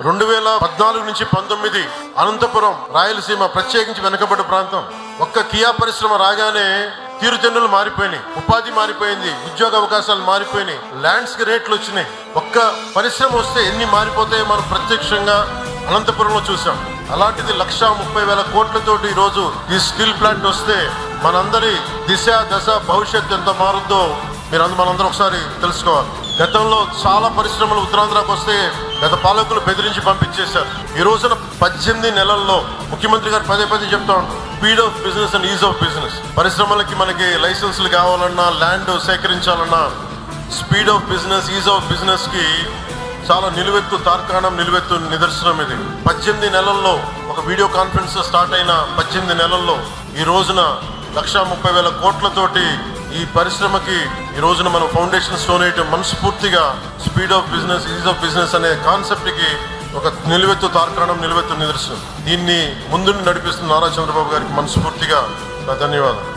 2014 నుంచి 19 అనంతపురం రాయలసీమ ప్రత్యేకించి వెనుకబడ్డ ప్రాంతం. ఒక్క కియా పరిశ్రమ రాగానే తీరుతెన్నులు మారిపోయినాయి, ఉపాధి మారిపోయింది, ఉద్యోగ అవకాశాలు మారిపోయినాయి, ల్యాండ్స్ కి రేట్లు వచ్చినాయి. ఒక్క పరిశ్రమ వస్తే ఎన్ని మారిపోతాయో మనం ప్రత్యక్షంగా అనంతపురంలో చూసాం. అలాంటిది 1,30,000 కోట్లతోటి ఈరోజు ఈ స్టీల్ ప్లాంట్ వస్తే మనందరి దిశ దశ భవిష్యత్తు ఎంత మారుద్దో మనందరం ఒకసారి తెలుసుకోవాలి. గతంలో చాలా పరిశ్రమలు ఉత్తరాంధ్రకు వస్తే గత పాలకులు బెదిరించి పంపించేశారు. ఈ రోజున 18 నెలల్లో ముఖ్యమంత్రి గారు పదే చెప్తా ఉంటారు, speed of business and ease of business. పరిశ్రమలకి మనకి లైసెన్సులు కావాలన్నా, ల్యాండ్ సేకరించాలన్నా, speed of business, ease of business కి చాలా నిలువెత్తు తార్కాణం, నిలువెత్తు నిదర్శనం ఇది. 18 నెలల్లో ఒక వీడియో కాన్ఫరెన్స్ స్టార్ట్ అయిన 18 నెలల్లో ఈ రోజున 1,30,000 కోట్లతోటి ఈ పరిశ్రమకి ఈ రోజున మనం ఫౌండేషన్ స్టోన్ వేయటం మనస్ఫూర్తిగా speed of business, ease of business అనే కాన్సెప్ట్ కి ఒక నిలువెత్తు తార్కాణం, నిలువెత్తు నిదర్శనం. దీన్ని ముందు నడిపిస్తున్న నారా చంద్రబాబు గారికి మనస్ఫూర్తిగా ధన్యవాదాలు.